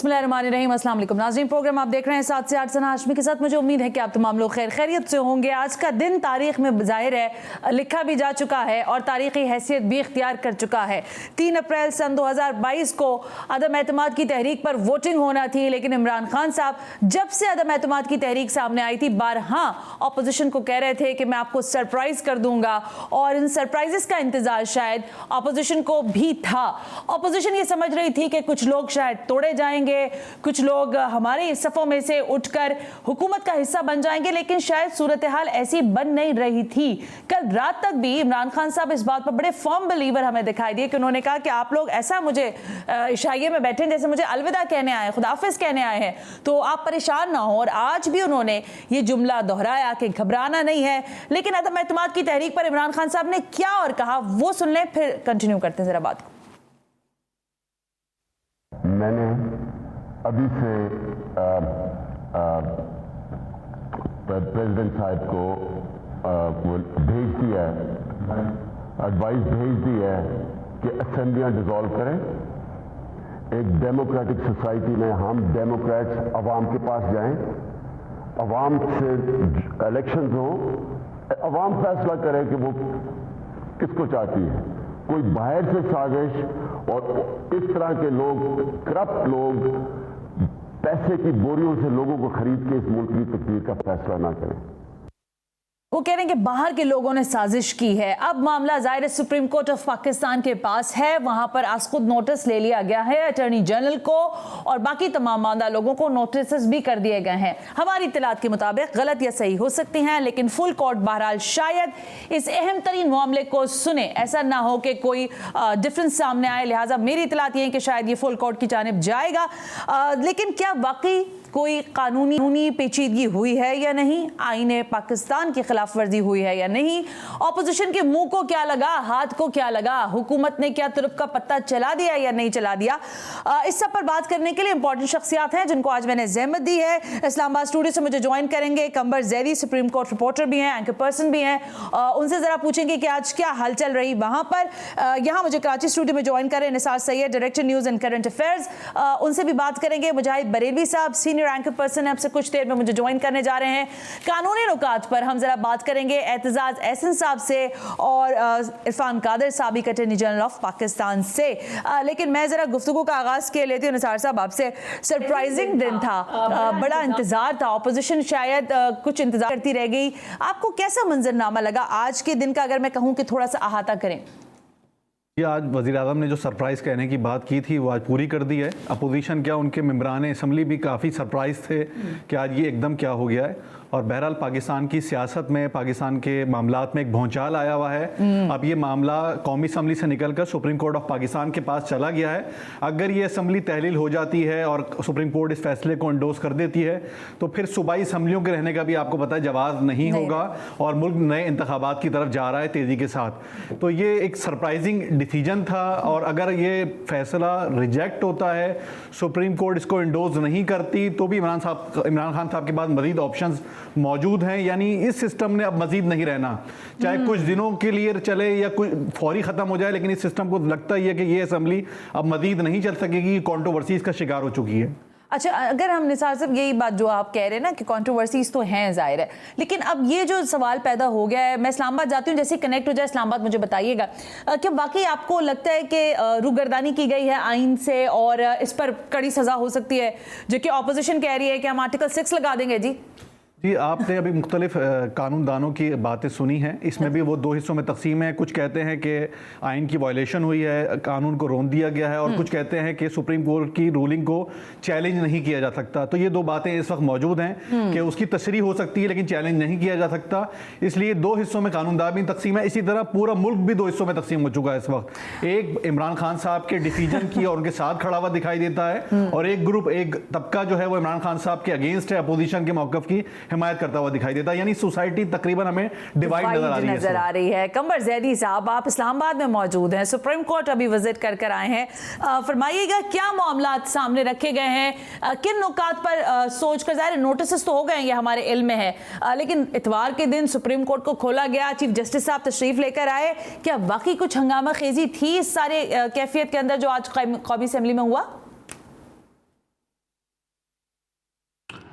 बिस्मिल्लाहिर्रहमानिर्रहीम। अस्सलाम वालेकुम नाज़रीन, प्रोग्राम आप देख रहे हैं 7 से 8 सना हाशमी के साथ। मुझे उम्मीद है कि आप तमाम लोग खैर खैरियत से होंगे। आज का दिन तारीख में ज़ाहिर है लिखा भी जा चुका है और तारीखी हैसियत भी इख्तियार कर चुका है। 3 अप्रैल सन 2022 को अदम एतमाद की तहरीक पर वोटिंग होना थी, लेकिन इमरान खान साहब जब से अदम एतमाद की तहरीक सामने आई थी बारहा अपोजिशन को कह रहे थे कि मैं आपको सरप्राइज कर दूंगा, और इन सरप्राइजेस का इंतजार शायद अपोजिशन को भी था। अपोजिशन ये समझ रही थी कि कुछ लोग शायद तोड़े जाएंगे, कुछ लोग हमारे सफ़ों में से उठकर हुकूमत का हिस्सा बन जाएंगे, लेकिन शायद सूरत हाल ऐसी बन नहीं रही थी। कल रात तक भी इमरान खान साहब इस बात पर बड़े फर्म बिलीवर हमें दिखाई दिए कि उन्होंने कहा कि आप लोग ऐसा मुझे इशाइये में बैठे जैसे मुझे अलविदा कहने आए, खुदाफिज कहने आए हैं, तो आप परेशान ना हो। और आज भी उन्होंने ये जुमला दोहराया कि घबराना नहीं है। लेकिन अदम एतमाद की तहरीक पर इमरान खान साहब ने क्या और कहा वो सुन लें, फिर कंटिन्यू करते हैं जरा बात को। मैंने अभी से प्रेसिडेंट साहब को भेज दिया है, एडवाइस भेज दी है कि असेंबलियां डिसॉल्व करें। एक डेमोक्रेटिक सोसाइटी में हम डेमोक्रेट्स अवाम के पास जाएं, अवाम से इलेक्शन हो, अवाम फैसला करे कि वो किसको चाहती है। कोई बाहर से साजिश और इस तरह के लोग, करप्ट लोग, पैसे की बोरियों से लोगों को खरीद के इस मुल्क की तकदीर का फैसला ना करें। वो कह रहे हैं कि बाहर के लोगों ने साजिश की है। अब मामला ज़ाहिर सुप्रीम कोर्ट ऑफ पाकिस्तान के पास है, वहां पर आज खुद नोटिस ले लिया गया है अटॉर्नी जनरल को, और बाकी तमाम मामला लोगों को नोटिस भी कर दिए गए हैं। हमारी इत्तलात के मुताबिक गलत या सही हो सकती हैं, लेकिन फुल कोर्ट बहरहाल शायद इस अहम तरीन मामले को सुने। ऐसा ना हो कि कोई डिफरेंस सामने आए, लिहाजा मेरी इत्तलात ये है कि शायद ये फुल कोर्ट की जानिब जाएगा। लेकिन क्या वाकई कोई कानूनी पेचीदगी हुई है या नहीं, आईने पाकिस्तान की खिलाफ वर्जी हुई है या नहीं, ऑपोजिशन के मुंह को क्या लगा, हाथ को क्या लगा, हुकूमत ने क्या तुरुप का पत्ता चला दिया या नहीं चला दिया, इस सब पर बात करने के लिए इंपॉर्टेंट शख्सियात हैं जिनको आज मैंने ज़हमत दी है। इस्लामाबाद स्टूडियो से मुझे ज्वाइन करेंगे कंबर जैदी, सुप्रीम कोर्ट रिपोर्टर भी हैं, एंकर पर्सन भी हैं। उनसे ज़रा पूछेंगे कि आज क्या हलचल रही वहाँ पर। यहाँ मुझे कराची स्टूडियो में ज्वाइन करें Nisar Syed, director news and current affairs, उनसे भी बात करेंगे। मुजाहिद बरेलवी साहब सीनियर एंकर पर्सन है, आपसे कुछ देर में मुझे ज्वाइन करने जा रहे हैं। कानूनी नुकात पर हम जरा बात करेंगे एतजाज एहसन साहब से और इरफान कादर साबिक अटॉर्नी जनरल ऑफ पाकिस्तान से। लेकिन मैं जरा गुफ्तगू का आगाज के लेती हूँ निसार साहब आपसे। सरप्राइजिंग दिन था, बड़ा इंतजार था, ऑपोजिशन शायद कुछ इंतजार करती रह गई। आपको कैसा मंजरनामा लगा आज के दिन का, अगर मैं कहूँ कि थोड़ा सा अहाता करें? आज वज़ीर आज़म ने जो सरप्राइज़ कहने की बात की थी वो आज पूरी कर दी है। अपोजिशन क्या, उनके मेंबरान असम्बली भी काफ़ी सरप्राइज़ थे कि आज ये एकदम क्या हो गया है। और बहरहाल पाकिस्तान की सियासत में, पाकिस्तान के मामलात में एक भौचाल आया हुआ है। अब ये मामला कौमी असम्बली से निकलकर सुप्रीम कोर्ट ऑफ पाकिस्तान के पास चला गया है। अगर ये असम्बली तहलील हो जाती है और सुप्रीम कोर्ट इस फैसले को एंडोर्स कर देती है तो फिर सूबाई असम्बलियों के रहने का भी आपको पता है जवाब नहीं होगा और मुल्क नए इंतखाबात की तरफ जा रहा है तेज़ी के साथ। तो ये एक सरप्राइजिंग डिसीजन था, और अगर ये फैसला रिजेक्ट होता है, सुप्रीम कोर्ट इसको एंडोर्स नहीं करती, तो भी इमरान खान साहब के पास मजीद ऑप्शंस मौजूद हैं। यानी इस सिस्टम ने अब मजीद नहीं रहना, चाहे कुछ दिनों के लिए चले या कुछ फौरी ख़त्म हो जाए, लेकिन इस सिस्टम को लगता ही है कि ये असम्बली अब मजीद नहीं चल सकेगी, कंट्रोवर्सीज का शिकार हो चुकी है। अच्छा, अगर हम निसार साहब यही बात जो आप कह रहे हैं ना कि कंट्रोवर्सीज तो हैं ज़ाहिर है, लेकिन अब ये जो सवाल पैदा हो गया है, मैं इस्लामाबाद जाती हूँ, जैसे कनेक्ट हो जाए इस्लामाबाद मुझे बताइएगा, क्या वाकई आपको लगता है कि रुगर्दानी की गई है आइन से और इस पर कड़ी सज़ा हो सकती है, जो कि ऑपोजिशन कह रही है कि हम आर्टिकल 6 लगा देंगे? जी आपने अभी मुख्तलिफ कानूनदानों की बातें सुनी हैं, इसमें भी वो 2 हिस्सों में तकसीम है। कुछ कहते हैं कि आइन की वायलेशन हुई है, कानून को रोक दिया गया है, और कुछ कहते हैं कि सुप्रीम कोर्ट की रूलिंग को चैलेंज नहीं किया जा सकता। तो ये 2 बातें इस वक्त मौजूद हैं कि उसकी तशरीह हो सकती है लेकिन चैलेंज नहीं किया जा सकता। इसलिए 2 हिस्सों में कानूनदान भी तकसीम है। इसी तरह पूरा मुल्क भी 2 हिस्सों में तकसीम हो चुका है इस वक्त। एक इमरान खान साहब के डिसीजन की और उनके साथ खड़ा हुआ दिखाई देता है, और एक ग्रुप, एक तबका जो है वो इमरान खान साहब के अगेंस्ट है, अपोजिशन के मौक़िफ़ की हिमायत करता हुआ दिखाई देता है। यानी सोसाइटी तकरीबन हमें डिवाइड नजर आ रही है। कंबर जैदी साहब, आप इस्लामाबाद में मौजूद हैं, सुप्रीम कोर्ट अभी विजिट कर आए हैं, फरमाइएगा क्या मामला सामने रखे गए हैं, किन नुकात पर सोचकर, ज़ाहिर नोटिस तो हो गए ये हमारे इल्म में है, लेकिन इतवार के दिन सुप्रीम कोर्ट को खोला गया, चीफ जस्टिस साहब तशरीफ लेकर आए, क्या वाकई कुछ हंगामा खेजी थी इस सारे कैफियत के अंदर जो आज कौमी असेंबली में हुआ?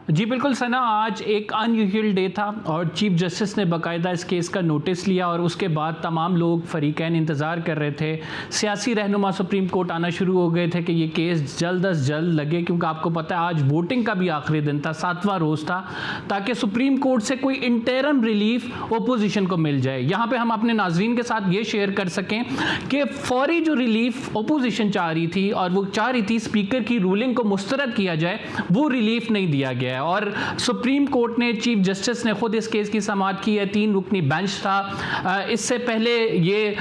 जी बिल्कुल सना, आज एक अनयूजुअल डे था और चीफ जस्टिस ने बाकायदा इस केस का नोटिस लिया और उसके बाद तमाम लोग फरीकैन इंतज़ार कर रहे थे। सियासी रहनुमा सुप्रीम कोर्ट आना शुरू हो गए थे कि ये केस जल्द अज जल्द लगे, क्योंकि आपको पता है आज वोटिंग का भी आखिरी दिन था, 7वां रोज़ था, ताकि सुप्रीम कोर्ट से कोई इंटरम रिलीफ ओपोजिशन को मिल जाए। यहाँ पर हम अपने नाजरीन के साथ ये शेयर कर सकें कि फौरी जो रिलीफ ओपोजिशन चाह रही थी और वो चाह रही थी स्पीकर की रूलिंग को मुस्तरद किया जाए, वो रिलीफ नहीं दिया गया है। और सुप्रीम कोर्ट ने, चीफ जस्टिस ने खुद इस केस की समाअत की है। 3 रुकनी बेंच था। इससे पहले ये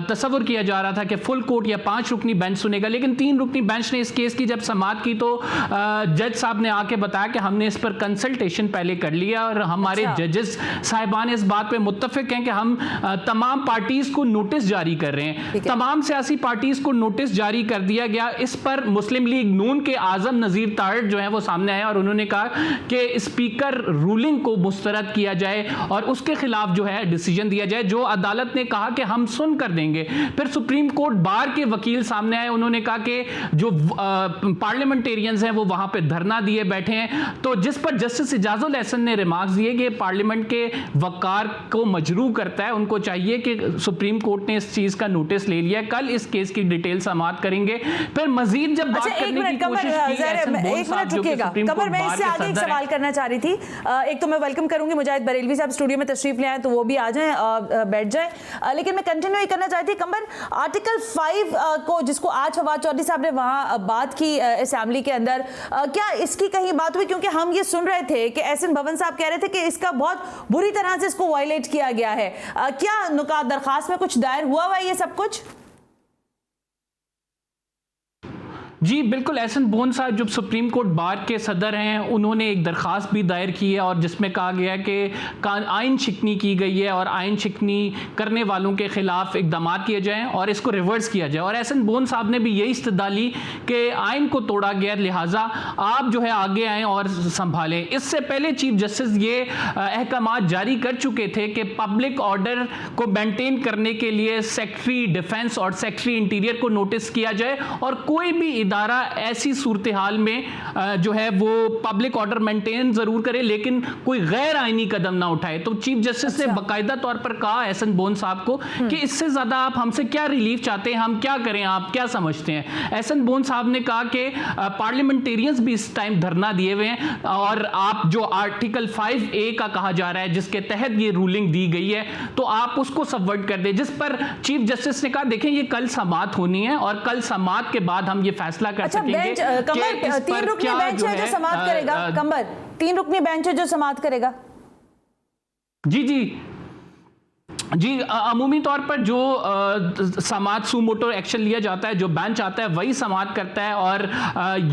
तसव्वुर किया जा रहा था कि फुल कोर्ट या 5 रुकनी बेंच सुनेगा, लेकिन 3 रुकनी बेंच ने इस केस की जब समाअत की तो जज साहब ने आके बताया कि हमने इस पर कंसल्टेशन पहले कर लिया और हमारे जजेस साहिबान इस बात पे मुत्तफिक हैं कि हम तमाम पार्टीज को नोटिस जारी कर रहे हैं। तमाम सियासी पार्टीज को नोटिस जारी कर दिया गया। इस पर मुस्लिम लीग नून के आजम नजीर तारड़ जो है वो सामने आए और उन्होंने कहा कि स्पीकर रूलिंग को मुस्तरद किया जाए और उसके खिलाफ जो है डिसीजन दिया जाए, जो अदालत ने कहा कि हम सुन कर देंगे। फिर सुप्रीम कोर्ट बार के वकील सामने आए, उन्होंने कहा कि जो पार्लियामेंटेरियंस हैं वो वहां पे धरना दिए बैठे हैं, तो जिस पर जस्टिस इजाजुल एहसन ने रिमार्क्स दिए कि पार्लियामेंट के वकार को मजरू करता है, उनको चाहिए कि सुप्रीम कोर्ट ने इस चीज का नोटिस ले लिया। कल इस केस की डिटेल समाअत करेंगे, फिर मजीद जब बात करने की कोशिश की कमर, मैं इससे आगे एक सवाल करना चाह रही थी। एक तो मैं वेलकम करूंगी मुजाहिद बरेलवी साहब स्टूडियो में तशरीफ ले आए, तो वो भी आ जाएं, बैठ जाएं, लेकिन मैं कंटिन्यू ही करना चाहती थी कमर, आर्टिकल 5 को जिसको आज फवाद चौधरी साहब ने वहां बात की असेंबली के अंदर, क्या इसकी कहीं बात हुई? क्योंकि हम ये सुन रहे थे कि एहसन भवन साहब कह रहे थे कि इसका बहुत बुरी तरह से इसको वायलेट किया गया है। क्या नुकात दरखास्त में कुछ दायर हुआ है ये सब कुछ? जी बिल्कुल, एहसन बोन साहब जो सुप्रीम कोर्ट बार के सदर हैं, उन्होंने एक दरख्वास्त भी दायर की है और जिसमें कहा गया है कि आइन शिकनी की गई है और आइन शिकनी करने वालों के खिलाफ इकदाम किए जाएं और इसको रिवर्स किया जाए। और एहसन बोन साहब ने भी यही इस्तदलाली कि आइन को तोड़ा गया, लिहाजा आप जो है आगे आएँ और संभालें। इससे पहले चीफ जस्टिस ये अहकाम जारी कर चुके थे कि पब्लिक ऑर्डर को मेंटेन करने के लिए सेक्रेटरी डिफेंस और सेक्रेटरी इंटीरियर को नोटिस किया जाए और कोई भी इदारा ऐसी सूरत हाल में जो है वो पब्लिक ऑर्डर मेंटेन जरूर करे लेकिन कोई गैर आईनी कदम ना उठाए। तो चीफ जस्टिस ने बाकायदा तौर पर कहा एहसन बोन साहब को कि इससे ज्यादा आप हमसे क्या रिलीफ चाहते हैं, हम क्या करें, आप क्या समझते हैं। एहसन बोन साहब ने कहा कि पार्लियामेंटेरियंस भी इस टाइम धरना दिए हुए हैं और आप जो आर्टिकल 5A का कहा जा रहा है जिसके तहत ये रूलिंग दी गई है, तो आप उसको सबवर्ट कर दे। जिस पर चीफ जस्टिस ने कहा देखें ये कल समाअत होनी है और कल समाअत के बाद हम ये फैसला कर सकेंगे कि इस पर क्या जो है समाअत करेगा। कमर, 3 रुकनी बेंच है जो समाअत करेगा। जी अमूमी तौर पर जो समाअत सुमोटो एक्शन लिया जाता है, जो बेंच आता है वही समाअत करता है और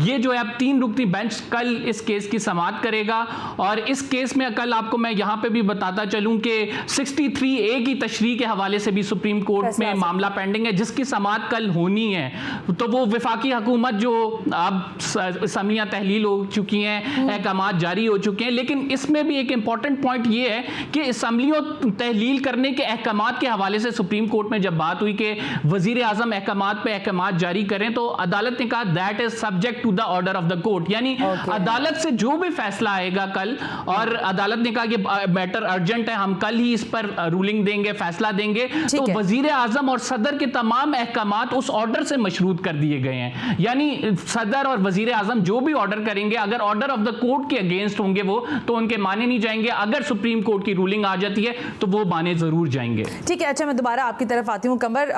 ये जो है अब 3 रुकनी बेंच कल इस केस की समाअत करेगा। और इस केस में कल आपको मैं यहाँ पे भी बताता चलूँ कि 63A की तशरीह के हवाले से भी सुप्रीम कोर्ट में मामला पेंडिंग है जिसकी समाअत कल होनी है। तो वो वफाकी हुकूमत जो अब असम्बलियाँ तहलील हो चुकी हैं, अहकाम जारी हो चुके हैं, लेकिन इसमें भी एक इंपॉर्टेंट पॉइंट ये है कि असम्बलियों तहलील करने के अहकामात के हवाले से सुप्रीम कोर्ट में जब बात हुई कि वजीर आजम अहकामात पे अहकामात जारी करें, तो अदालत ने कहा that is subject to the order of the court, यानी अदालत से जो भी फैसला आएगा कल, और अदालत ने कहा कि मैटर अर्जेंट है, हम कल ही इस पर रूलिंग देंगे, फैसला देंगे, तो वजीर आजम और सदर के तमाम अहकामात उस ऑर्डर से मशरूत कर दिए गए हैं। यानी सदर और वजीर आजम जो भी ऑर्डर करेंगे, अगर ऑर्डर ऑफ द कोर्ट के अगेंस्ट होंगे वो, तो उनके माने नहीं जाएंगे। अगर सुप्रीम कोर्ट की रूलिंग आ जाती है तो वो माने जरूर जाएंगे। ठीक है, अच्छा मैं दोबारा आपकी तरफ आती हूँ कमर।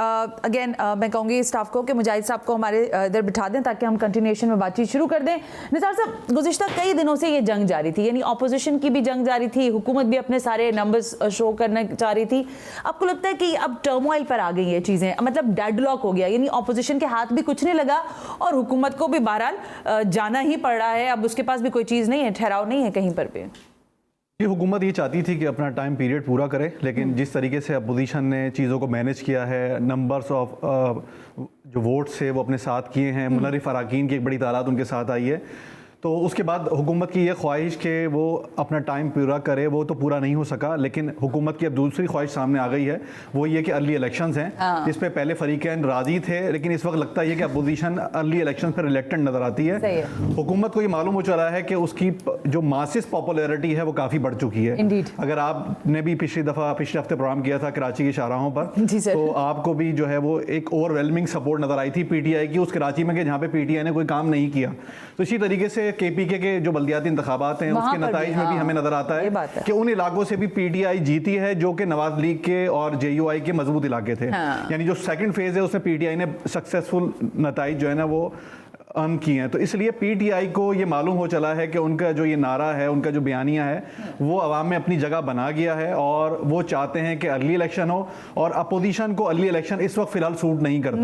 अगेन मैं कहूँगी स्टाफ को कि मुजाहिद साहब को हमारे इधर बिठा दें ताकि हम कंटिन्यूएशन में बातचीत शुरू कर दें। निसार साहब, गुज़िश्ता कई दिनों से ये जंग जारी थी, यानी ऑपोजिशन की भी जंग जारी थी, हुकूमत भी अपने सारे नंबर्स शो करना चाह रही थी। आपको लगता है कि अब टर्मोइल पर आ गई ये चीज़ें, मतलब डेडलॉक हो गया, यानी ऑपोजिशन के हाथ भी कुछ नहीं लगा और हुकूमत को भी बहरहाल जाना ही पड़ रहा है, अब उसके पास भी कोई चीज़ नहीं है, ठहराव नहीं है कहीं पर भी। ये हुकूमत ये चाहती थी कि अपना टाइम पीरियड पूरा करे, लेकिन जिस तरीके से अपोजिशन ने चीज़ों को मैनेज किया है, नंबर्स ऑफ जो वोट्स है वो अपने साथ किए हैं, मुनरिफ अराकीन की एक बड़ी तादाद उनके साथ आई है, तो उसके बाद हुकूमत की ये ख्वाहिश कि वो अपना टाइम पूरा करे वो तो पूरा नहीं हो सका। लेकिन हुकूमत की अब दूसरी ख्वाहिश सामने आ गई है, वो ये कि अर्ली इलेक्शंस हैं, जिस पे पहले फरीकैन राजी थे, लेकिन इस वक्त लगता है कि अपोजिशन अर्ली इलेक्शन पर रिलेक्टेड नजर आती है। हुकूमत को ये मालूम हो चला है कि उसकी जो मासिस पॉपुलैरिटी है वो काफ़ी बढ़ चुकी है। Indeed. अगर आपने भी पिछले हफ्ते प्रोग्राम किया था कराची की शाहराहों पर, जी सर। तो आपको भी जो है वो एक ओवरवेलमिंग सपोर्ट नज़र आई थी पीटीआई की उस कराची में, कि जहाँ पे पीटीआई ने कोई काम नहीं किया। तो इसी तरीके से केपीके के जो बल्दियाती इंतखाबात हैं उसके नताइज में भी हमें नजर आता है कि उन इलाकों से भी पीटीआई जीती है जो कि नवाज लीग के और जेयूआई के मजबूत इलाके थे। यानी जो सेकंड फेज है उसमें पीटीआई ने सक्सेसफुल नताइज जो है ना वो अर्न किए हैं। तो इसलिए पीटीआई को ये मालूम हो चला है कि उनका जो ये नारा है, उनका जो बयानिया है, वो अवाम में अपनी जगह बना गया है और वो चाहते हैं कि अर्ली इलेक्शन हो। और अपोजिशन को अर्ली इलेक्शन इस वक्त फिलहाल सूट नहीं करता।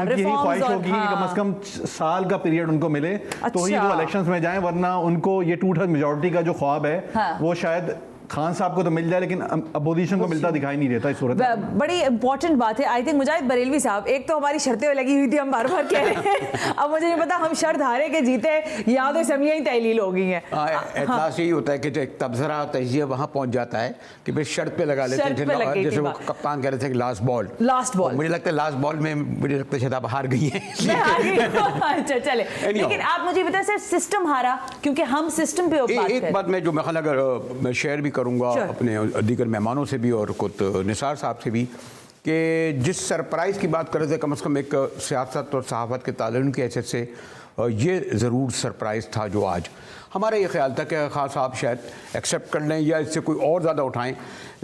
उनकी यही ख्वाहिश होगी कि कम से कम साल का पीरियड उनको मिले तो ही वो इलेक्शंस में जाएं, वरना उनको ये 2/3 मेजॉरिटी का जो ख्वाब है वो शायद खान साहब को तो मिल जाए लेकिन अपोजिशन को मिलता दिखाई नहीं देता इस सूरत में। बड़ी इंपॉर्टेंट बात है। आई थिंक मुजाहिद बरेलवी साहब, एक तो हमारी शर्तें लगी हुई थी, हम बार बार कह रहे हैं, अब मुझे नहीं पता हम शर्त हारे के जीते या तो असेंबलियां ही तहलील हो गई हैं। एतलाश यही होता है कि जो एक तबसरा तजिया वहाँ पहुँच जाता है कि फिर शर्त पे लगा लेते हैं, जैसे वो कप्तान कह रहे थे कि लास्ट बॉल। मुझे लगता है लास्ट बॉल में मुझे लगता है शायद आप हार गई हैं। अच्छा चले, लेकिन आप मुझे बताएं सर, सिस्टम हारा क्योंकि हम सिस्टम पे एक बात मैं जो मैं शेयर भी करूंगा अपने दीगर मेहमानों से भी और खुद निसार साहब से भी, कि जिस सरप्राइज़ की बात कर रहे थे, कम से कम एक सियासत और सहाफ़त के ताल्लुक़ की हैसियत से ये ज़रूर सरप्राइज़ था जो आज हमारा ये ख्याल था कि खास साहब शायद एक्सेप्ट कर लें या इससे कोई और ज़्यादा उठाएं,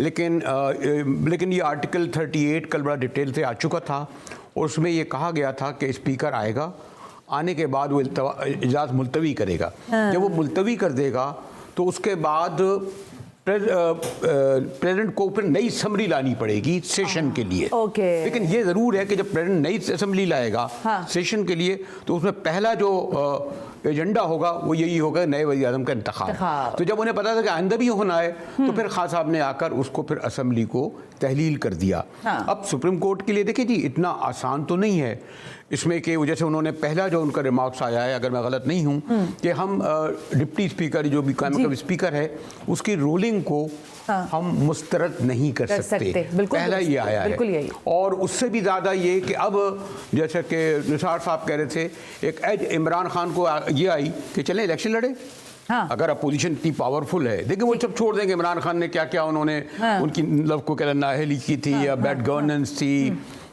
लेकिन ये आर्टिकल 38 कल बड़ा डिटेल से आ चुका था और उसमें ये कहा गया था कि स्पीकर आएगा, आने के बाद वो इजलास मुलतवी करेगा। जब वो मुलतवी कर देगा तो उसके बाद प्रेसिडेंट को फिर नई असम्बली लानी पड़ेगी सेशन के लिए। लेकिन ये ज़रूर है कि जब प्रेसिडेंट नई असम्बली लाएगा सेशन के लिए तो उसमें पहला जो एजेंडा होगा वो यही होगा नए वज़ीर आज़म का इंतखाब। तो जब उन्हें पता था कि आइंदा भी होना है तो फिर खान साहब ने आकर उसको फिर असम्बली को तहलील कर दिया। अब सुप्रीम कोर्ट के लिए देखिए जी इतना आसान तो नहीं है इसमें कि जैसे उन्होंने पहला जो उनका रिमार्क्स आया है, अगर मैं गलत नहीं हूँ, कि हम डिप्टी स्पीकर जो भी मतलब स्पीकर है उसकी रूलिंग को हम मुस्तरद नहीं कर सकते। पहला ये आया है। और उससे भी ज़्यादा ये कि अब जैसे कि निसार साहब कह रहे थे, एक एज इमरान खान को ये आई कि चलें इलेक्शन लड़े। अगर अपोजिशन इतनी पावरफुल है, देखिए वो सब छोड़ देंगे। इमरान खान ने क्या क्या उन्होंने उनकी को कहना नाअहली की थी या बैड गवर्नेंस थी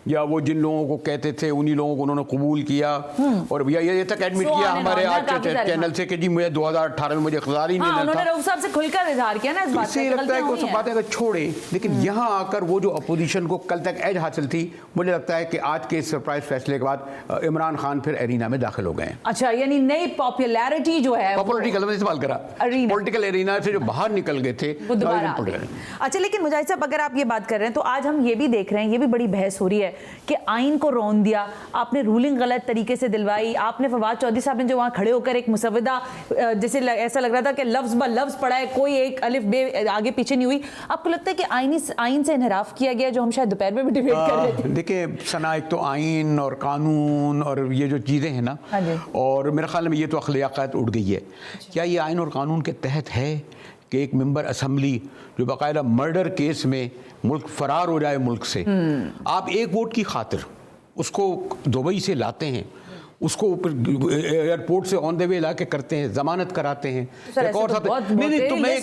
या वो जिन लोगों को कहते थे उन्हीं लोगों को उन्होंने कबूल किया और भैया ये तक एडमिट किया हमारे आज चैनल से कि जी मुझे 2018 में मुझे इख्तियार ही नहीं मिला था। उन्होंने रऊफ साहब से खुलकर इजहार किया ना इस बात का। लगता है कि वो सब बातें अगर छोड़े, लेकिन यहाँ आकर वो जो अपोजिशन को कल तक एज हासिल थी, मुझे लगता है कि आज के सरप्राइज फैसले के बाद इमरान खान फिर एरिना में दाखिल हो गए। अच्छा, यानी नई पॉपुलैरिटी जो है, पॉपुलैरिटी का इस्तेमाल करा, पॉलिटिकल एरिना से जो बाहर निकल गए थे। अच्छा, लेकिन मुजाहिद साहब अगर आप ये बात कर रहे हैं तो आज हम ये भी देख रहे हैं, ये भी बड़ी बहस हो रही है कि आइन को रौन दिया आपने, रूलिंग गलत तरीके से दिलवाई आपने। फवाद चौधरी साहब ने जो वहां खड़े होकर एक मुसविदा जैसे ऐसा लग रहा था कि लफ्ज ब लफ्ज पढ़ा है, कोई एक अलिफ बे आगे पीछे नहीं हुई। आपको लगता है कि आइन से इनहराफ किया गया, जो हम शायद दोपहर में भी डिबेट कर रहे थे? देखिए सना, एक तो आइन और कानून और ये जो चीज़ें हैं ना, और मेरे ख्याल में ये तो अखलाकियात उड़ गई है। क्या ये आइन और कानून के तहत है कि एक मेंबर असम्बली जो बाकायदा मर्डर केस में मुल्क फरार हो जाए मुल्क से, आप एक वोट की खातिर उसको दुबई से लाते हैं, उसको एयरपोर्ट से ऑन द वे ला के करते हैं, जमानत कराते हैं, एक और साथ नहीं तो मैं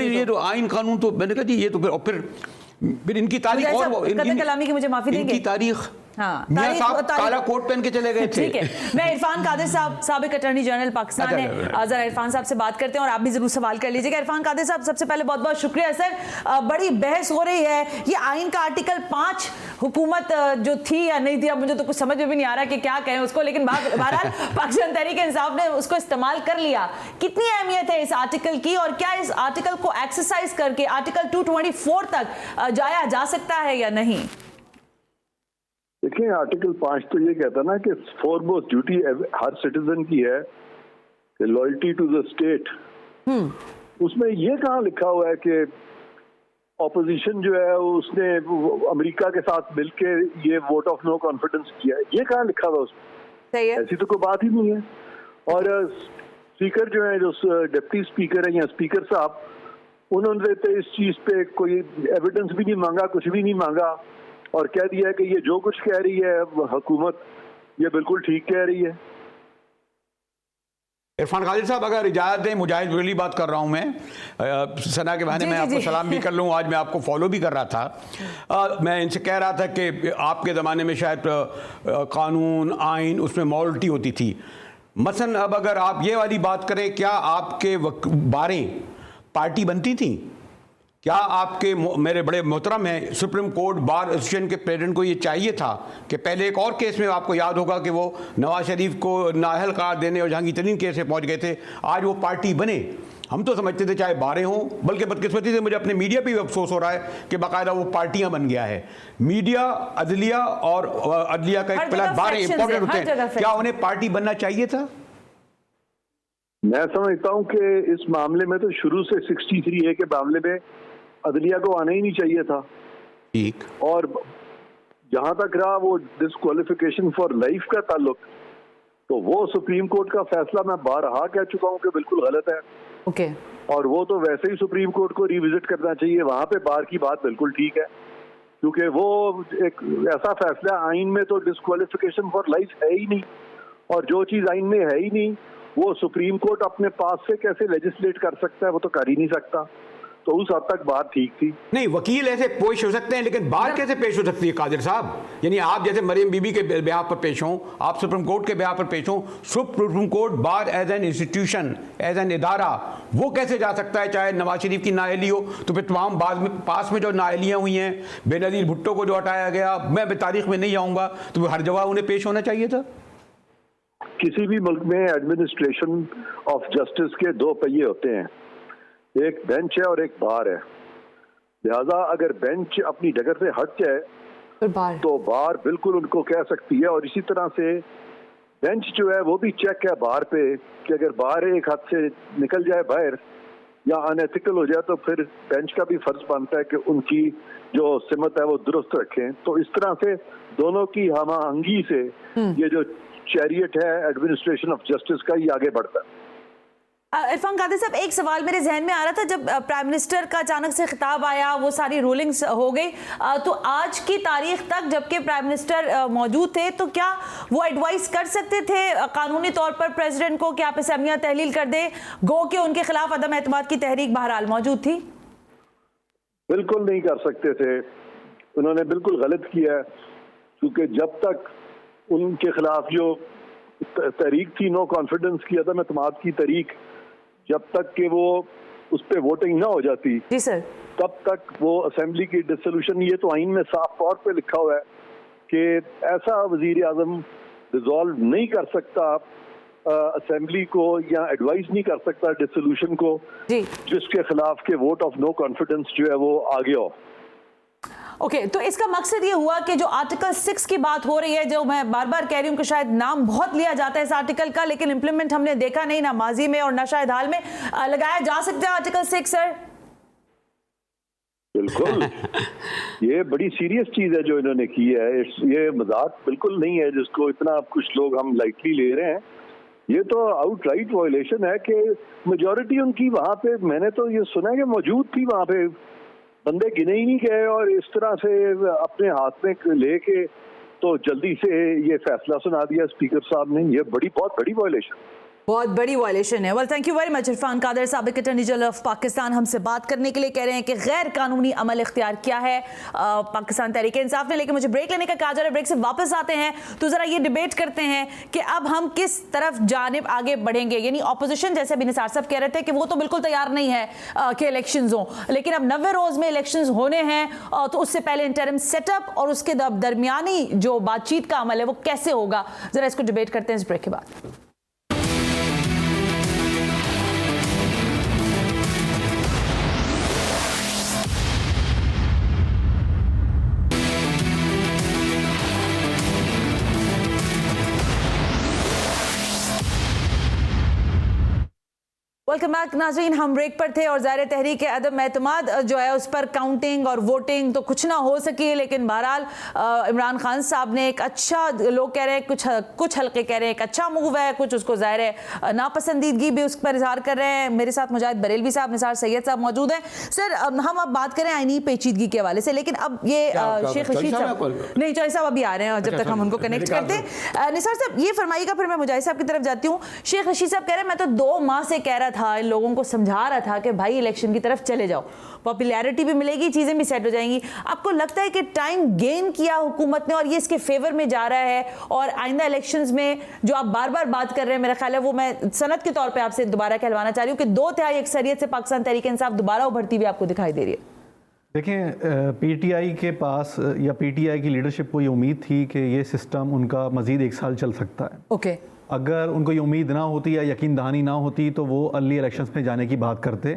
ये तो आइन कानून तो मैंने कहा जी ये तो फिर इनकी तारीख और इनकी तारीख काला कोट पहन के चले गए थे। ठीक है, मैं इरफान कादिर साहब, साबिक अटॉर्नी जनरल पाकिस्तान है, जरा इरफान साहब से बात करते हैं और आप भी जरूर सवाल कर लीजिएगा। इरफान कादिर साहब, सबसे पहले बहुत बहुत शुक्रिया सर। बड़ी बहस हो रही है, ये आइन का आर्टिकल 5 हुकूमत जो थी या नहीं थी, अब मुझे तो कुछ समझ में भी नहीं आ रहा कि क्या कहें उसको, लेकिन बहरहाल पाकिस्तान तहरीक इंसाफ ने उसको इस्तेमाल कर लिया। कितनी अहमियत है इस आर्टिकल की और क्या इस आर्टिकल को एक्सरसाइज करके आर्टिकल 224 तक जाया जा सकता है या नहीं? देखिए, आर्टिकल 5 तो ये कहता ना कि फोरमोस्ट ड्यूटी हर सिटीजन की है कि लॉयल्टी टू द स्टेट। उसमें ये कहाँ लिखा हुआ है कि ऑपोजिशन जो है उसने अमेरिका के साथ मिलके ये वोट ऑफ नो कॉन्फिडेंस किया है? ये कहाँ लिखा हुआ है उसमें? ऐसी तो कोई बात ही नहीं है। और स्पीकर जो है, जो डिप्टी स्पीकर है या स्पीकर साहब, उन्होंने तो इस चीज पे कोई एविडेंस भी नहीं मांगा, कुछ भी नहीं मांगा और कह दिया कि ये जो कुछ कह रही है हुकूमत ये बिल्कुल ठीक कह रही है। इरफान कादिर साहब, अगर इजाज़त दें, मुजाहिद वली बात कर रहा हूं मैं, सना के बहाने मैं आपको सलाम भी कर लूं, आज मैं आपको फॉलो भी कर रहा था। मैं इनसे कह रहा था कि आपके ज़माने में शायद कानून आइन उसमें मॉरलिटी होती थी। मसलन अब अगर आप ये वाली बात करें, क्या आपके बारें पार्टी बनती थी? क्या आपके मेरे बड़े मोहतरम हैं सुप्रीम कोर्ट बार एसोसिएशन के प्रेसिडेंट को ये चाहिए था कि पहले एक और केस में आपको याद होगा कि वो नवाज शरीफ को नाअहल करार देने और जहांगीर तरीन केस में पहुंच गए थे, आज वो पार्टी बने? हम तो समझते थे चाहे बारें हों, बल्कि बदकिस्मती से मुझे अपने मीडिया पे भी अफसोस हो रहा है कि बाकायदा वो पार्टियां बन गया है। मीडिया, अदलिया और अदलिया का एक प्लस बारें इंपॉर्टेंट होते हैं, क्या उन्हें पार्टी बनना चाहिए था? मैं समझता हूं कि इस मामले में तो शुरू से 63A के मामले में अदलिया को आना ही नहीं चाहिए था। ठीक। और जहां तक रहा वो डिस्क्वालिफिकेशन फॉर लाइफ का ताल्लुक, तो वो सुप्रीम कोर्ट का फैसला मैं बारहा कह चुका हूं कि बिल्कुल गलत है। ओके। और वो तो वैसे ही सुप्रीम कोर्ट को रिविजिट करना चाहिए, वहां पे बार की बात बिल्कुल ठीक है, क्योंकि वो एक ऐसा फैसला, आइन में तो डिस्क्वालिफिकेशन फॉर लाइफ है ही नहीं, और जो चीज आइन में है ही नहीं वो सुप्रीम कोर्ट अपने पास से कैसे लेजिस्लेट कर सकता है? वो तो कर ही नहीं सकता। तो उस हद तक बात ठीक थी। नहीं, वकील ऐसे पेश हो सकते हैं, लेकिन बार कैसे पेश हो सकती है कादिर साहब? यानी आप जैसे मरियम बीबी के ब्याह पर पेश हों, आप सुप्रीम कोर्ट के ब्याह पर पेश हों, supreme court bar as an institution, as an इदारा, वो कैसे जा सकता है? चाहे नवाज शरीफ की नाअहली हो तो फिर तमाम बाद में पास में जो नाअहलियाँ हुई हैं, बेनज़ीर भुट्टो को जो हटाया गया, मैं तारीख में नहीं आऊँगा, तो हर जगह उन्हें पेश होना चाहिए था। किसी भी मुल्क में एडमिनिस्ट्रेशन ऑफ जस्टिस के दो पहिए होते हैं, एक बेंच है और एक बार है। लिहाजा अगर बेंच अपनी जगह से हट जाए तो बार बिल्कुल उनको कह सकती है, और इसी तरह से बेंच जो है वो भी चेक है बार पे कि अगर बार एक हाथ से निकल जाए बाहर या अनएथिकल हो जाए तो फिर बेंच का भी फर्ज बनता है कि उनकी जो सिमत है वो दुरुस्त रखें। तो इस तरह से दोनों की हमआहंगी से ये जो चैरियट है एडमिनिस्ट्रेशन ऑफ जस्टिस का, ये आगे बढ़ता है। इरफान कादिर साहब, एक सवाल मेरे जहन में आ रहा था, जब प्राइम मिनिस्टर का अचानक से खिताब आया, वो सारी रूलिंग्स हो गई, तो आज की तारीख तक जबकि प्राइम मिनिस्टर मौजूद थे, तो क्या वो एडवाइस कर सकते थे कानूनी तौर पर प्रेसिडेंट को कि आप असेंबलियां तहलील कर दें, गो कि उनके खिलाफ अदम एतमाद की तहरीक बहरहाल मौजूद थी? बिल्कुल नहीं कर सकते थे, उन्होंने बिल्कुल गलत किया, क्योंकि जब तक उनके खिलाफ जो तहरीक थी नो कॉन्फिडेंस की, अदम एतमाद की तहरीक, जब तक कि वो उस पर वोटिंग ना हो जाती, जी सर, तब तक वो असेंबली की डिसोल्यूशन, ये तो आइन में साफ तौर पे लिखा हुआ है कि ऐसा वजीर आजम डिसॉल्व नहीं कर सकता असेंबली को, या एडवाइस नहीं कर सकता डिसोल्यूशन को जिसके खिलाफ के वोट ऑफ नो कॉन्फिडेंस जो है वो आ गया हो। ओके, तो इसका मकसद ये हुआ कि जो आर्टिकल 6 की बात हो रही है, जो मैं बार बार कह रही हूँ कि शायद नाम बहुत लिया जाता है इस आर्टिकल का, लेकिन इंप्लीमेंट हमने देखा नहीं, ना माजी में और ना शायद हाल में लगाया जा सकता है आर्टिकल 6 सर? बिल्कुल ये बड़ी सीरियस चीज है जो इन्होंने की है, ये मजाक बिल्कुल नहीं है जिसको इतना कुछ लोग हम लाइटली ले रहे हैं। ये तो आउटराइट वायलेशन है कि मेजॉरिटी उनकी वहां पे, मैंने तो ये सुना है कि मौजूद थी वहां पे, बंदे गिने ही नहीं गए, और इस तरह से अपने हाथ में लेके तो जल्दी से ये फैसला सुना दिया स्पीकर साहब ने। ये बहुत बड़ी वायलेशन है। Well, thank you very much Irfan Qadir, साबिक अटॉर्नी जनरल ऑफ पाकिस्तान, हमसे बात करने के लिए। कह रहे हैं कि गैर कानूनी अमल इख्तियार किया है पाकिस्तान तहरीक इंसाफ ने। लेकिन मुझे ब्रेक लेने का कहा जा रहा है, ब्रेक से वापस आते हैं तो जरा ये डिबेट करते हैं कि अब हम किस तरफ जानिब आगे बढ़ेंगे। यानी ऑपोजिशन, जैसे अभी निसार साहब कह रहे थे कि वो तो बिल्कुल तैयार नहीं है कि इलेक्शंस हो, लेकिन अब 90 रोज में इलेक्शंस होने हैं, तो उससे पहले इंटरिम सेटअप और उसके दरमियानी जो बातचीत का अमल है वो कैसे होगा, जरा इसको डिबेट करते हैं इस ब्रेक के बाद। वेलकम बैक नाज़रीन, हम ब्रेक पर थे और ज़ाहिर तहरीक अदम एतमाद जो है उस पर काउंटिंग और वोटिंग तो कुछ ना हो सकी, लेकिन बहरहाल इमरान खान साहब ने एक अच्छा, लोग कह रहे हैं कुछ हल्के कह रहे हैं एक अच्छा मूव है, कुछ उसको ज़ाहिर है नापसंदीदगी भी उस पर इजहार कर रहे हैं। मेरे साथ मुजाहिद बरेलवी साहब, निसार सैयद साहब मौजूद हैं। सर हम अब बात करें आईनी पेचीदगी के हवाले से, लेकिन अब ये शेख रशीद साहब नहीं, चौधरी साहब अभी आ रहे हैं, जब तक हम उनको कनेक्ट करते हैं। निसार साहब ये फरमाइएगा, फिर मैं मुजाहिद साहब की तरफ जाती हूँ। शेख रशीद साहब कह रहे हैं मैं तो 2 माह से कह रहा था, इन लोगों को समझा रहा था कि भाई इलेक्शन की तरफ चले जाओ, पॉपुलैरिटी भी मिलेगी, चीजें भी सेट हो जाएंगी। आपको लगता है कि टाइम गेन किया हुकूमत ने और ये इसके फेवर में जा रहा है, और आइंदा इलेक्शंस में जो आप बार बार बात कर रहे हैं, मेरा ख्याल है वो मैं सनद के तौर पे आपसे दोबारा कहलवाना चाह रही हूँ कि 2/3 अक्सरियत से पाकिस्तान तहरीक इंसाफ दोबारा उभरती हुई आपको दिखाई दे रही है। देखें, पीटीआई के पास या पीटीआई की लीडरशिप को ये उम्मीद थी कि ये सिस्टम उनका मज़ीद 1 साल चल सकता है। ओके, अगर उनको ये उम्मीद ना होती या यकीन दहानी ना होती तो वो अर्ली इलेक्शंस में जाने की बात करते,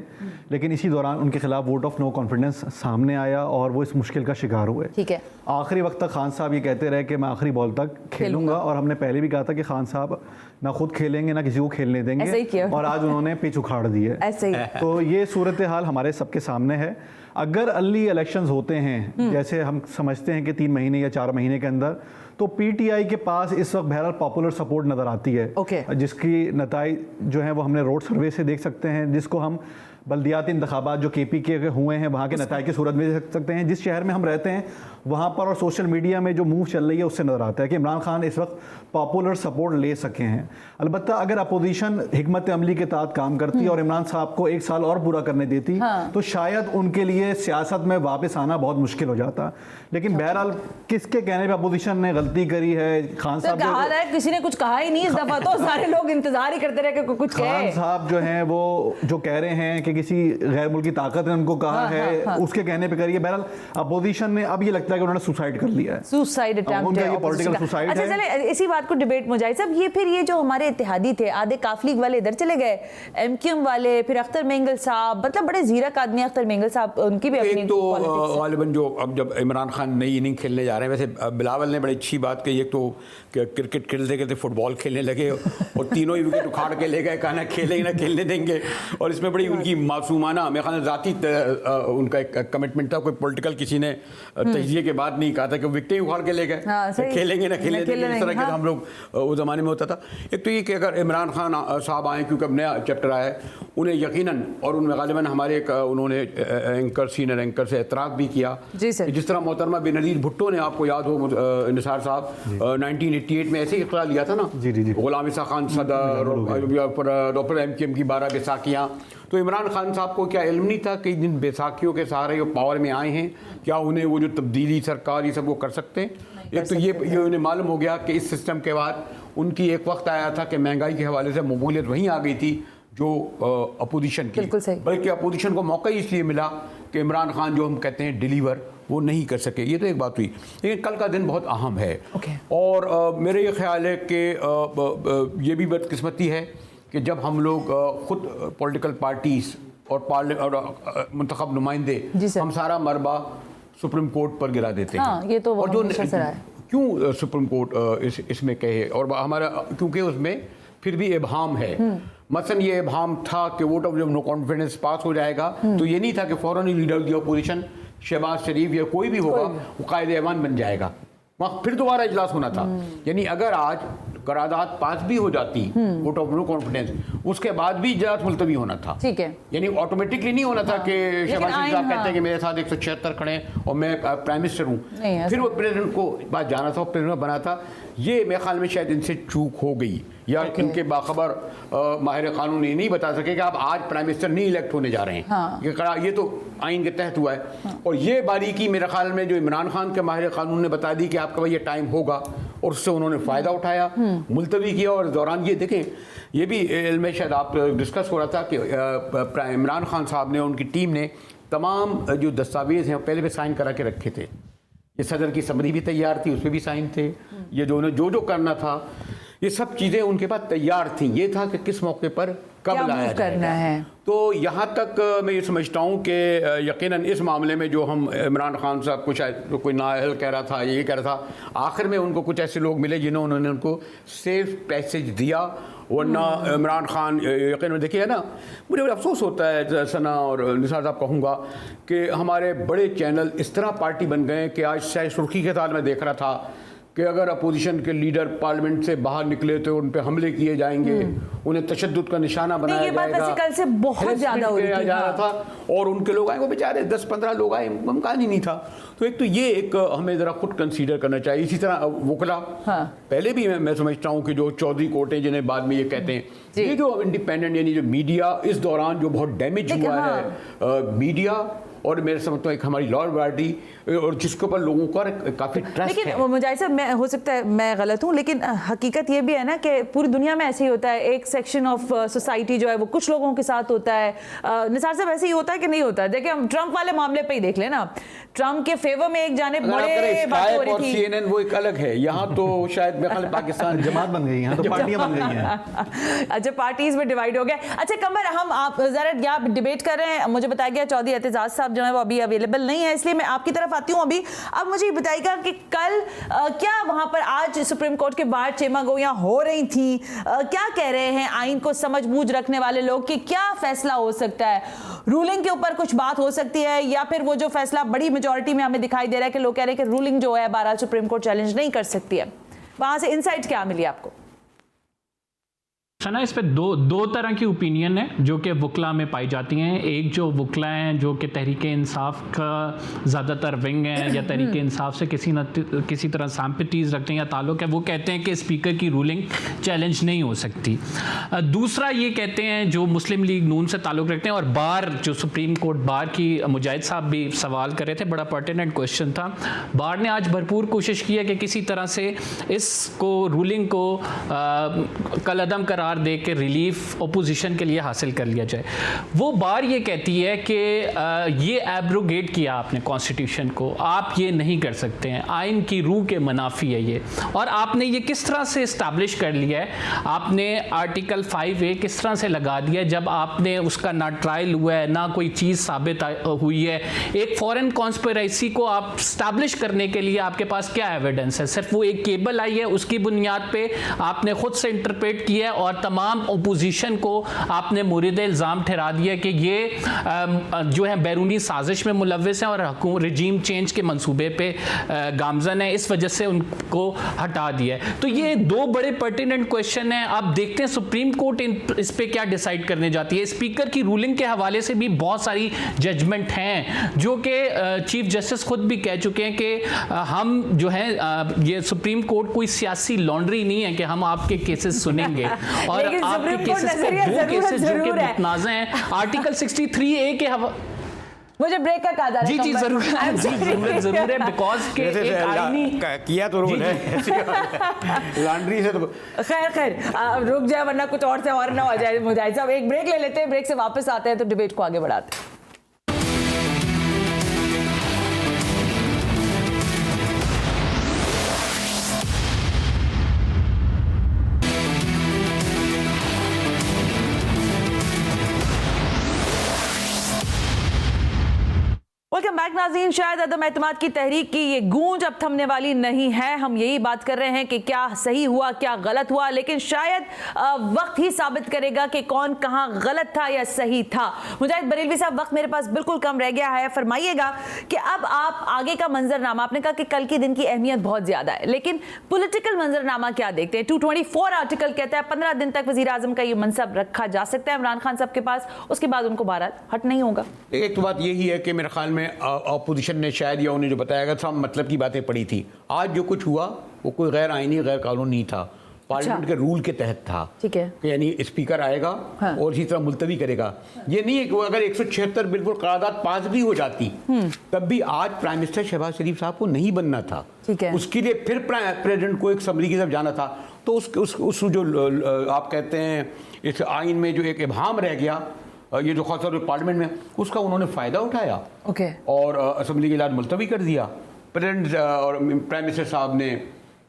लेकिन इसी दौरान उनके खिलाफ वोट ऑफ नो कॉन्फिडेंस सामने आया और वो इस मुश्किल का शिकार हुए। ठीक है, आखिरी वक्त तक खान साहब ये कहते रहे कि मैं आखिरी बॉल तक खेलूंगा, और हमने पहले भी कहा था कि खान साहब ना खुद खेलेंगे ना किसी को खेलने देंगे, और आज उन्होंने पिच उखाड़ दी है। ऐसे ही तो ये सूरत हाल हमारे सबके सामने है। अगर अर्ली इलेक्शंस होते हैं जैसे हम समझते हैं कि 3 महीने या 4 महीने के अंदर, तो पीटीआई के पास इस वक्त बहरहाल पॉपुलर सपोर्ट नज़र आती है, जिसकी नताइज जो है वो हमने रोड सर्वे से देख सकते हैं, जिसको हम बल्दियाती इंतखाबात जो केपी के हुए हैं वहाँ के नताइज की सूरत में देख सकते हैं। जिस शहर में हम रहते हैं वहाँ पर और सोशल मीडिया में जो मूव चल रही है उससे नज़र आता है कि इमरान खान इस वक्त पॉपुलर सपोर्ट ले सके हैं। अलबत्ता अगर अपोजिशन हिकमत अमली के तहत काम करती और इमरान साहब को 1 साल और पूरा करने देती, तो शायद उनके लिए सियासत में वापस आना बहुत मुश्किल हो जाता। लेकिन बहरहाल किसके कहने पर अपोजिशन ने गलती करी है? खान साहब कहा रहा है, किसी ने कुछ कहा ही नहीं इस दफा, तो सारे लोग इंतजार ही करते रहे कि कुछ कहे। खान साहब जो हैं वो जो कह रहे हैं कि किसी गैर मुल्की ताकत ने उनको कहा है, उसके कहने पे करिए। बहरहाल अपोजिशन ने अब ये लगता है कि उन्होंने सुसाइड कर लिया है, सुसाइड अटेम्प्ट है, पॉलिटिकल सुसाइड है। अच्छा चले इसी बात को डिबेट मुजाहिद साहब, ये फिर ये जो हमारे इत्तेहादी थे, आधे काफ लीग वाले इधर चले गए, एमक्यूएम वाले, फिर अख्तर मेंगल साहब, मतलब बड़े जीरक आदमी अख्तर मेंगल साहब, उनकी भी अपनी तो गालिबन जो अब जब इमरान खान नई इनिंग खेलने जा रहे हैं, वैसे बिलावल ने बड़ी अच्छी बात कही, एक तो क्रिकेट खेलते खेलते फुटबॉल खेलने लगे और तीनों ही विकेट उखाड़ के ले गए, कहना खेलेंगे ना खेलने देंगे, और इसमें बड़ी उनकी मासूमाना, मेरे ख्याल जाती उनका एक कमिटमेंट था, कोई पॉलिटिकल किसी ने तजिए के बाद नहीं कहा था कि विकेटें उखाड़ के ले गए, खेलेंगे ना खेलने देंगे, इस तरह के हम लोग उस ज़माने में होता था। एक तो ये कि अगर इमरान खान साहब आए, क्योंकि अब नया चैप्टर आया है, उन्हें यकीनन, और उनमें गालिबन हमारे उन्होंने एंकर, सीनियर एंकर से एतराफ़ भी किया, जिस तरह मोहतरमा बेनज़ीर भुट्टो ने, आपको याद हो निसार साहब 1988 में ऐसे ही इक़रार लिया था ना, गुलाम ईसा खान सदर, डॉक्टर एमक्यूएम की 12 बैसाखियाँ, तो इमरान खान साहब को क्या इल्म नहीं था कि जिन बैसाखियों के सहारे वो पावर में आए हैं, क्या उन्हें वो जो तब्दीली सरकार ये सब वो कर सकते हैं? एक तो ये उन्हें मालूम हो गया कि इस सिस्टम के बाद उनकी एक वक्त आया था कि महंगाई के हवाले से मकबूलियत वहीं आ गई थी जो अपोजिशन की, बल्कि अपोजिशन को मौका ही इसलिए मिला कि इमरान खान जो हम कहते हैं डिलीवर वो नहीं कर सके। ये तो एक बात हुई, लेकिन कल का दिन बहुत अहम है। और मेरे ये ख्याल है कि ये भी बदकिस्मती है कि जब हम लोग खुद पॉलिटिकल पार्टीज और मुंतखब नुमाइंदे हम सारा मरबा सुप्रीम कोर्ट पर गिरा देते हैं। ये तो और जो क्यों सुप्रीम कोर्ट इसमें कहे, और हमारा क्योंकि उसमें फिर भी इबहाम है। मसलन ये इबहाम था कि vote of no confidence pass हो जाएगा, तो ये नहीं था कि फौरन ही leader of the opposition Shahbaz Sharif या कोई भी होगा वो कायदे ऐवान बन जाएगा, वहाँ फिर दोबारा इजलास होना था। यानी अगर आज करारदाद पास भी हो जाती वोट ऑफ नो कॉन्फिडेंस, उसके बाद भी इजलास मुलतवी होना था। ठीक है, यानी ऑटोमेटिकली नहीं होना था कि शहबाज शरीफ साहब कहते हैं कि मेरे साथ 176 खड़े हैं और मैं प्राइम मिनिस्टर हूँ, फिर वो प्रेसिडेंट को बात जाना था, प्रेसिडेंट बना था। ये मेरे ख्याल में शायद इनसे चूक हो गई, या इनके बाखबर माहिर कानून ये नहीं बता सके कि आप आज प्राइम मिनिस्टर नहीं इलेक्ट होने जा रहे हैं। ये तो आइन के तहत हुआ है। और ये बारीकी मेरे ख्याल में जो इमरान खान के माहिर कानून ने बता दी कि आपका भाई ये टाइम होगा, और उससे उन्होंने फ़ायदा उठाया, मुलतवी किया। और इस दौरान ये देखें, ये भी इल्म शायद आप डिस्कस हो रहा था कि इमरान खान साहब ने, उनकी टीम ने तमाम जो दस्तावेज़ हैं पहले भी साइन करा के रखे थे। ये सदर की समरी भी तैयार थी, उसमें भी साइन थे। ये जो करना था, ये सब चीज़ें उनके पास तैयार थी। ये था कि किस मौके पर कब लाया करना है। तो यहाँ तक मैं ये समझता हूँ कि यकीनन इस मामले में जो हम इमरान खान साहब कुछ तो कोई नाअहल कह रहा था, ये कह रहा था, आखिर में उनको कुछ ऐसे लोग मिले जिन्होंने उनको सेफ पैसेज दिया वरना इमरान खान यकीन देखिए ना, मुझे बड़ा अफसोस होता है सना और निसार साहब कहूँगा कि हमारे बड़े चैनल इस तरह पार्टी बन गए कि आज शायद सुर्खी के साथ मैं देख रहा था कि अगर अपोजिशन के लीडर पार्लियामेंट से बाहर निकले तो उन पे हमले किए जाएंगे, उन्हें तशद्दुद का निशाना बनाया ये बात जाएगा, वैसे कल से बहुत ज्यादा हो रही थी, जा रहा था और उनके लोग आए वो बेचारे 10-15 लोग आए, इम्कान ही नहीं था। तो एक तो ये एक हमें ज़रा खुद कंसीडर करना चाहिए। इसी तरह वकला पहले भी मैं समझता हूँ कि जो चौधरी कोटे जिन्हें बाद में ये कहते हैं, ये जो इंडिपेंडेंट यानी जो मीडिया इस दौरान जो बहुत डैमेज हुआ है मीडिया और मेरे समझता हूँ एक हमारी लॉ पार्टी और जिसके ऊपर लोगों का काफ़ी ट्रस्ट है। लेकिन मुझाहिद साहब, मैं हो सकता है मैं गलत हूँ, लेकिन हकीकत ये भी है ना कि पूरी दुनिया में ऐसे ही होता है। एक सेक्शन ऑफ सोसाइटी जो है वो कुछ लोगों के साथ होता है। निसार साहब, ऐसे ही होता है कि नहीं होता है? देखिए हम ट्रंप वाले मामले पे ही देख लेना, ट्रंप के फेवर में एक जानिब बड़े बात हो रही थी। CNN वो एक अलग है, यहाँ तो शायद मेरे ख्याल पाकिस्तान जमात बन गई, यहाँ तो पार्टियां बन गई हैं। अच्छा, पार्टीज में डिवाइड हो गया। अच्छा कमर, हम आप जरा क्या डिबेट कर रहे हैं, मुझे बताया गया चौधरी एतजाज साहब जो है वो अभी अवेलेबल नहीं है, इसलिए मैं आपकी तरफ आती हूँ अभी। अब मुझे बताइएगा कि कल क्या वहां पर आज सुप्रीम कोर्ट के बाहर चेमागोइयां हो रही थी, क्या कह रहे हैं आइन को समझ बूझ रखने वाले लोग कि क्या फैसला हो सकता है? रूलिंग के ऊपर कुछ बात हो सकती है या फिर वो जो फैसला बड़ी मेजॉरिटी में हमें दिखाई दे रहा है कि लोग कह रहे हैं कि रूलिंग जो है बहरहाल सुप्रीम कोर्ट चैलेंज नहीं कर सकती है, वहां से इनसाइट क्या मिली आपको? सना, इस पे दो तरह की ओपिनियन है जो कि वकला में पाई जाती हैं। एक जो वकला हैं जो कि तहरीक इंसाफ का ज़्यादातर विंग हैं या तहरीक इंसाफ से किसी तरह सिंपैथीज रखते हैं या ताल्लुक़ है, वो कहते हैं कि स्पीकर की रूलिंग चैलेंज नहीं हो सकती। दूसरा ये कहते हैं जो मुस्लिम लीग नून से ताल्लुक़ रखते हैं और बार जो सुप्रीम कोर्ट बार की, मुजाहिद साहब भी सवाल कर रहे थे, बड़ा पर्टिनेंट क्वेश्चन था। बार ने आज भरपूर कोशिश की है कि किसी तरह से इसको रूलिंग को कलअदम करार दे के रिलीफ ओपोजिशन के लिए हासिल कर लिया जाए। वो बार ये कहती है कि ये एब्रोगेट किया आपने कॉन्स्टिट्यूशन को, आप ये नहीं कर सकते हैं, आइन की रूह के मुनाफी है ये। और आपने ये किस तरह से इस्टेब्लिश कर लिया है, आपने आर्टिकल 5A किस तरह से लगा दिया जब आपने उसका ना ट्रायल हुआ है ना कोई चीज़ साबित हुई है। एक फॉरेन कॉन्स्पिरेसी को आप स्टैब्लिश करने के लिए आपके पास क्या एविडेंस है? सिर्फ वो एक केबल आई है, उसकी बुनियाद पे आपने खुद से इंटरप्रेट किया है और तमाम ओपोजिशन को आपने मुरीद इल्ज़ाम ठहरा दिया कि ये जो है बैरूनी साजिश में मुलव्विस हैं और रजीम चेंज के मंसूबे पे गामजन है, इस वजह से उनको हटा दिया है। तो ये दो बड़े पर्टिनेंट क्वेश्चन हैं। अब देखते हैं सुप्रीम कोर्ट इस पे क्या डिसाइड करने जाती है। स्पीकर की रूलिंग के हवाले से भी बहुत सारी जजमेंट हैं जो कि चीफ जस्टिस खुद भी कह चुके हैं कि हम जो है ये सुप्रीम कोर्ट कोई सियासी लॉन्ड्री नहीं है कि हम आपके केसेस सुनेंगे और आपके केसेस को वो केसेस जो कि मुतनाज़ हैं आर्टिकल 63A के मुझे ब्रेक का कहा जी जरूर है बिकॉज के एक आईनी किया तो रोल है लॉन्ड्री से तो खैर रुक जाए वरना कुछ और से और ना हो जाए। मुजाहिद साहब एक ब्रेक ले लेते हैं, ब्रेक से वापस आते हैं तो डिबेट को आगे बढ़ाते हैं। वेलकम बैक नाज़रीन। शायद अदम एतमाद की तहरीक की ये गूंज अब थमने वाली नहीं है। हम यही बात कर रहे हैं कि क्या सही हुआ क्या गलत हुआ, लेकिन शायद वक्त ही साबित करेगा कि कौन कहां गलत था या सही था। मुजाहिद बरेलवी साहब, वक्त मेरे पास बिल्कुल कम रह गया है, फरमाइएगा कि अब आप आगे का मंजरनामा, आपने कहा कि कल के दिन की अहमियत बहुत ज्यादा है, लेकिन पॉलिटिकल मंजरनामा क्या देखते हैं? 224 आर्टिकल कहता है 15 दिन तक वजीर आजम का ये मनसब रखा जा सकता है इमरान खान साहब के पास, उसके बाद उनको बहरहाल हट नहीं होगा। एक तो बात यही है कि मेरे ख्याल में अपोजिशन ने शायद या उन्हें जो बताया गया था मतलब की बातें पड़ी थी। आज जो कुछ हुआ वो कोई गैर आईनी गैर कानूनी था, पार्लियामेंट के रूल के तहत था। ठीक है, यानी स्पीकर आएगा और इसी तरह मुलतवी करेगा। ये नहीं है कि अगर 176 बिल्कुल करारदाद पास भी हो जाती तब भी आज प्राइम मिनिस्टर शहबाज शरीफ साहब को नहीं बनना था। उसके लिए फिर प्रेसिडेंट को एक असम्बली की तरफ जाना था। तो उस जो आप कहते हैं इस आइन में जो एक इबाम रह गया, ये जो खासतौर पर पार्लियामेंट में, उसका उन्होंने फ़ायदा उठाया और असम्बली के इलाज मुलतवी कर दिया। प्रेसिडेंट और प्राइम मिनिस्टर साहब ने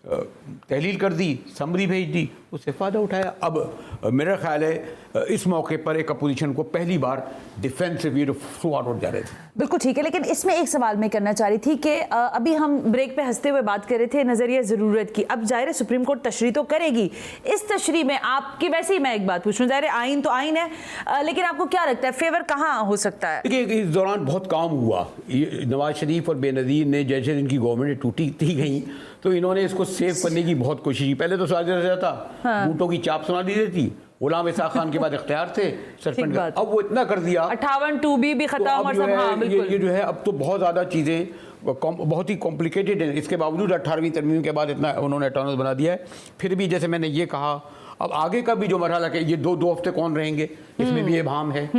तहलील कर दी, समरी भेज दी, तो उससे फ़ायदा उठाया। अब मेरा ख्याल है इस मौके पर एक अपोजिशन को पहली बार डिफेंसिव ये थ्रू आउट जा रहे थे। बिल्कुल ठीक है, लेकिन इसमें एक सवाल मैं करना चाह रही थी कि अभी हम ब्रेक पे हंसते हुए बात कर रहे थे नजरिया ज़रूरत की। अब जाहिर है सुप्रीम कोर्ट तशरीह तो करेगी, इस तशरीह में आपकी, वैसे ही मैं एक बात पूछूं, जाहिर है आइन तो आइन है, लेकिन आपको क्या लगता है फेवर कहाँ हो सकता है? देखिए इस दौरान बहुत काम हुआ, नवाज शरीफ और बेनज़ीर ने जैसे इनकी गवर्नमेंट टूटी गई तो इन्होंने इसको सेव करने की बहुत कोशिश की। पहले तो साजिश था, बूटों की चाप सुना दी थी, गुलाम इसाक खान के बाद इख्तियार थे सस्पेंड, अब वो इतना कर दिया 58(2)B भी खत्म और सब। हाँ बिल्कुल, ये जो है अब तो बहुत ज़्यादा चीज़ें बहुत ही कॉम्प्लिकेटेड हैं। इसके बावजूद 18वीं तरमीम के बाद इतना उन्होंने ऑटोनॉमस बना दिया है। फिर भी जैसे मैंने ये कहा, अब आगे का भी जो मरहला है, ये दो हफ्ते कौन रहेंगे, इसमें भी इबाम है।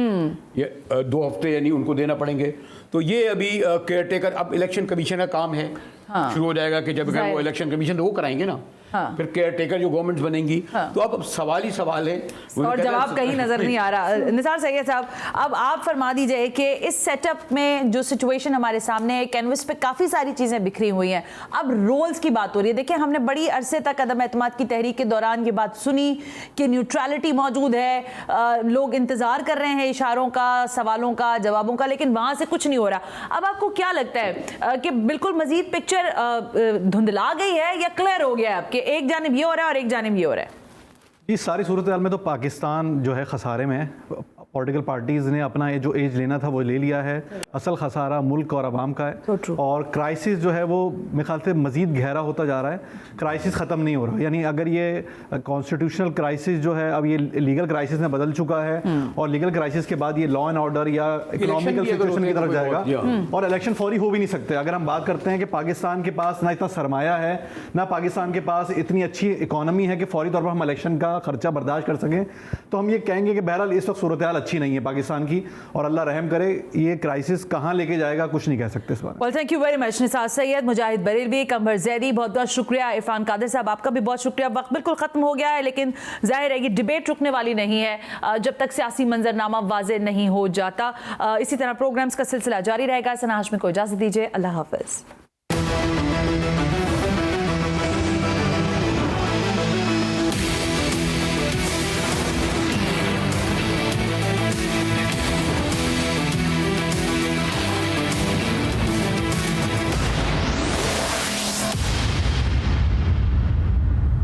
ये 2 हफ्ते यानी उनको देना पड़ेंगे। तो ये अभी केयर टेकर, अब इलेक्शन कमीशन का काम है, शुरू हो जाएगा कि जब वो इलेक्शन कमीशन तो वो कराएंगे ना, फिर केयर टेकर जो गवर्नमेंट्स बनेंगी। तो अब सवाल ही सवाल है और जवाब कहीं नजर नहीं आ रहा। निसार सैयद साहब, अब आप फरमा दीजिए कि इस सेटअप में जो सिचुएशन हमारे सामने है, कैनवस पे काफ़ी सारी चीज़ें बिखरी हुई हैं, अब रोल्स की बात हो रही है। देखिए हमने बड़ी अरसे तक अदम एतमाद की तहरीक के दौरान ये बात सुनी कि न्यूट्रलिटी मौजूद है, लोग इंतज़ार कर रहे हैं इशारों का, सवालों का, जवाबों का, लेकिन वहाँ से कुछ नहीं हो रहा। अब आपको क्या लगता है कि बिल्कुल मजीद पिक्चर धुंधला गई है या क्लियर हो गया है आपके, एक जानिब ये हो रहा है और एक जानिब ये हो रहा है? इस सारी सूरत हाल में तो पाकिस्तान जो है खसारे में है। पॉलिटिकल पार्टीज़ ने अपना ये जो एज लेना था वो ले लिया है। असल खसारा मुल्क और अवाम का है और क्राइसिस जो है वो मेरे ख्याल से मज़ीद गहरा होता जा रहा है, क्राइसिस ख़त्म नहीं हो रहा। यानी अगर ये कॉन्स्टिट्यूशनल क्राइसिस जो है अब ये लीगल क्राइसिस में बदल चुका है और लीगल क्राइसिस के बाद ये लॉ एंड ऑर्डर या इकोनॉमिकल सिचुएशन की तरफ जाएगा और इलेक्शन फौरी हो भी नहीं सकते। अगर हम बात करते हैं कि पाकिस्तान के पास ना इतना सरमाया है, ना पाकिस्तान के पास इतनी अच्छी इकॉनमी है कि फौरी तौर पर हम इलेक्शन का खर्चा बर्दाश्त कर सकें, तो हम ये कहेंगे कि बहरहाल इस वक्त सूरत हाल अच्छी नहीं है पाकिस्तान की और अल्लाह रहम करे, ये क्राइसिस कहां लेके जाएगा कुछ नहीं कह सकते इस बार। Thank you very much Nisar Syed, Mujahid Barelvi, Qamar Zaidi, बहुत बहुत शुक्रिया। इरफान कादिर साहब आपका भी बहुत शुक्रिया। वक्त बिल्कुल खत्म हो गया है, लेकिन जाहिर है ये डिबेट रुकने वाली नहीं है जब तक सियासी मंजरनामा वाज़ेह नहीं हो जाता। इसी तरह प्रोग्राम्स का सिलसिला जारी रहेगा। सना हाशमी को इजाजत दीजिए, अल्लाह हाफिज।